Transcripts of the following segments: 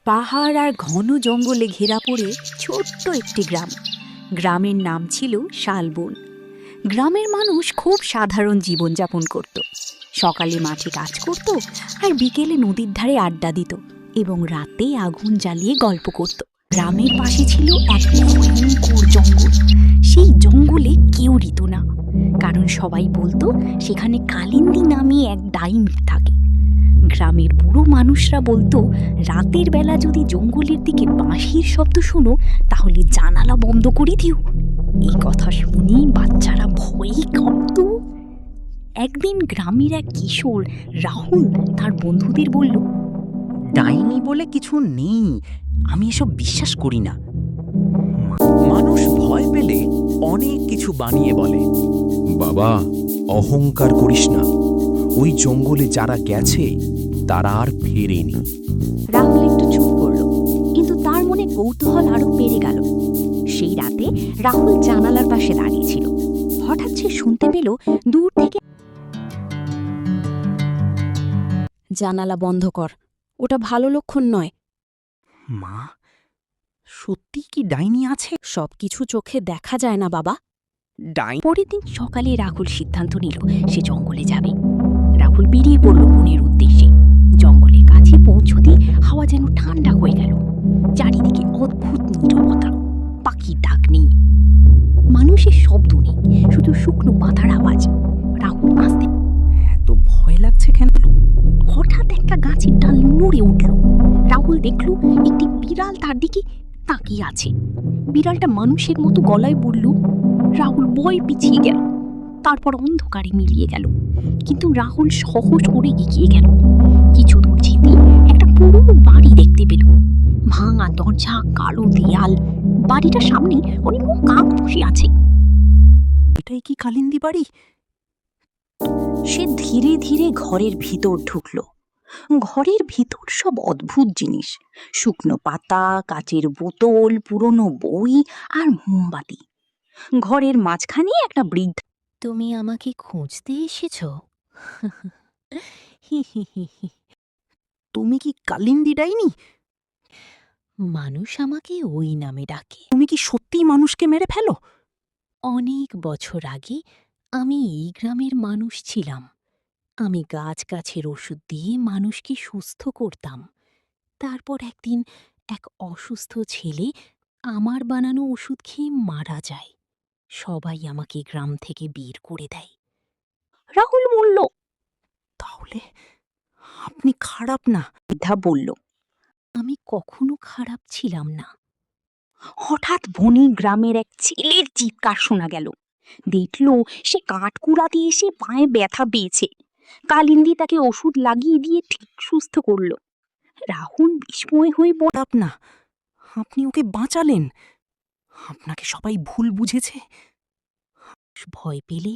পাহাড় আর ঘন জঙ্গলে ঘেরা পড়ে ছোট্ট একটি গ্রাম। গ্রামের নাম ছিল শালবন। গ্রামের মানুষ খুব সাধারণ জীবনযাপন করত। সকালে মাঠে কাজ করত, আর বিকেলে নদীর ধারে আড্ডা দিত এবং রাতে আগুন জ্বালিয়ে গল্প করত। গ্রামের পাশে ছিল এক ভয়ঙ্কর জঙ্গল। সেই জঙ্গলে কেউ রিত না, কারণ সবাই বলতো সেখানে কালিন্দী নামে এক ডাইনি থাকে। গ্রামের বুড়ো মানুষরা বলতো, রাতের বেলা যদি জঙ্গলের দিকে বাঁশির শব্দ শোনো তাহলে জানালা বন্ধ করে দিও। এই কথা শুনেই বাচ্চারা ভয়ে কাঁপত। একদিন গ্রামের এক কিশোর রাহুল তার বন্ধুদের বলল, ডাইনি বলে কিছু নেই, আমি এসব বিশ্বাস করি না। মানুষ ভয় পেলে অনেক কিছু বানিয়ে বলে। বাবা, অহংকার করিস না। ওই জঙ্গলে যারা গেছে তারা আর ফেরেনি। রাহুল একটু চুপ করল, কিন্তু তার মনে কৌতূহল আরো বেড়ে গেল। সেই রাতে রাহুল জানালার পাশে দাঁড়িয়েছিল। হঠাৎ সে শুনতে পেল দূর থেকে, জানালা বন্ধ কর, ওটা ভালো লক্ষণ নয়। মা, সত্যি কি ডাইনি আছে? সবকিছু চোখে দেখা যায় না বাবা। ডাইনি? পরের দিন সকালে রাহুল সিদ্ধান্ত নিল সে জঙ্গলে যাবে। রাহুল বেরিয়ে পড়ল বনের উদ্দেশ্যে। জঙ্গলের কাছে পৌঁছতে হাওয়া যেন ঠান্ডা হয়ে গেল। চারিদিকে অদ্ভুত নীরবতা, পাখির ডাক নেই, মানুষের শব্দ নেই, শুধু শুকনো পাতার আওয়াজ। রাহুল আসতে এত ভয় লাগছে কেন? হঠাৎ একটা গাছের ডাল নড়ে উঠল। রাহুল দেখল একটি বিড়াল তার দিকে তাকিয়ে আছে। বিড়ালটা মানুষের মতো গলায় বলল। রাহুল ভয় পিছিয়ে গেল, তারপর অন্ধকারে মিলিয়ে গেল। কিন্তু রাহুল সাহস করে এগিয়ে গেল। কিছু দূর যেতে একটা পুরনো বাড়ি দেখতে পেল। ভাঙা দরজা, কালো দেয়াল। বাড়িটার সামনে অনেকগুলো কাক বসে আছে। এটাই কি কালিন্দী বাড়ি? সে ধীরে ধীরে ঘরের ভিতর ঢুকল। ঘরের ভিতর সব অদ্ভুত জিনিস, শুকনো পাতা, কাচের বোতল, পুরনো বই আর মোমবাতি। ঘরের মাঝখানে একটা বৃদ্ধ। তুমি আমাকে খুঁজতে এসেছ? তুমি কি কালিন্দী ডাইনি? মানুষ আমাকে ওই নামে ডাকে। তুমি কি সত্যিই মানুষকে মেরে ফেলো? অনেক বছর আগে আমি এই গ্রামের মানুষ ছিলাম। আমি গাছের ওষুধ দিয়ে মানুষকে সুস্থ করতাম। তারপর একদিন এক অসুস্থ ছেলে আমার বানানো ওষুধ খেয়ে মারা যায়। সবাই আমাকে গ্রাম থেকে বের করে দেয়। রাহুল বলল। তাহলে আপনি খারাপ না? বৃদ্ধা বলল, আমি কখনো খারাপ ছিলাম না। হঠাৎ বনে গ্রামের এক ছেলের চিৎকার শোনা গেল। দেখল সে কাঠকুড়াতে এসে পায়ে ব্যথা পেয়েছে। কালিন্দী তাকে ওষুধ লাগিয়ে দিয়ে ঠিক সুস্থ করল। রাহুল বিস্ময় হয়ে বলল, না, আপনি ওকে বাঁচালেন। আপনাকে সবাই ভুল বুঝেছে। ভয় পেলে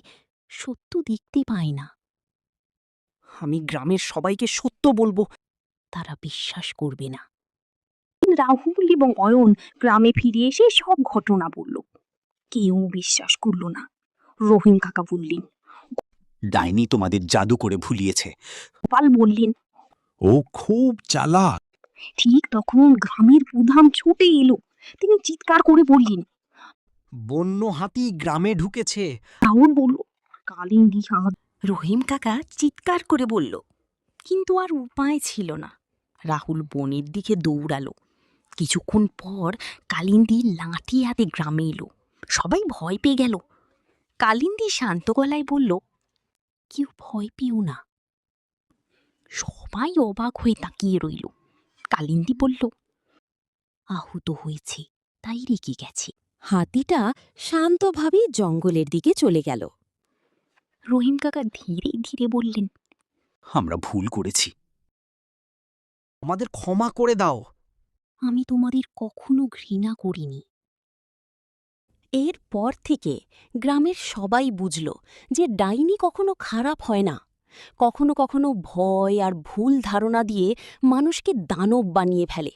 সত্য দেখতে পায় না। আমি গ্রামের সবাইকে সত্য বলবো। তারা বিশ্বাস করবে না। রাহুল এবং অয়ন গ্রামে ফিরে এসে সব ঘটনা বলল। কেউ বিশ্বাস করল না। রহিম কাকা বললেন, ডাইনি তোমাদের জাদু করে ভুলিয়েছে। গোপাল বললেন, ও খুব চালাক। ঠিক তখন গ্রামের প্রধান ছুটে এলো। তিনি চিৎকার করে বললেন, বন্য হাতি গ্রামে ঢুকেছে। রাহুল বলল, কালিন্দী হাত। রহিম কাকা চিৎকার করে বলল, কিন্তু আর উপায় ছিল না। রাহুল বনের দিকে দৌড়ালো। কিছুক্ষণ পর কালিন্দী লাঠি হাতে গ্রামে এলো। সবাই ভয় পেয়ে গেল। কালিন্দী শান্ত গলায় বলল, কেউ ভয় পেও না। সবাই অবাক হয়ে তাকিয়ে রইল। কালিন্দী বলল, আহত হয়েছে তাই রেগে গেছে। হাতিটা শান্তভাবে জঙ্গলের দিকে চলে গেল। রহিম কাকা ধীরে ধীরে বললেন, আমরা ভুল করেছি, আমাদের ক্ষমা করে দাও। আমি তোমাদের কখনো ঘৃণা করিনি। এরপর থেকে গ্রামের সবাই বুঝল যে ডাইনি কখনো খারাপ হয় না। কখনো কখনো ভয় আর ভুল ধারণা দিয়ে মানুষকে দানব বানিয়ে ফেলে।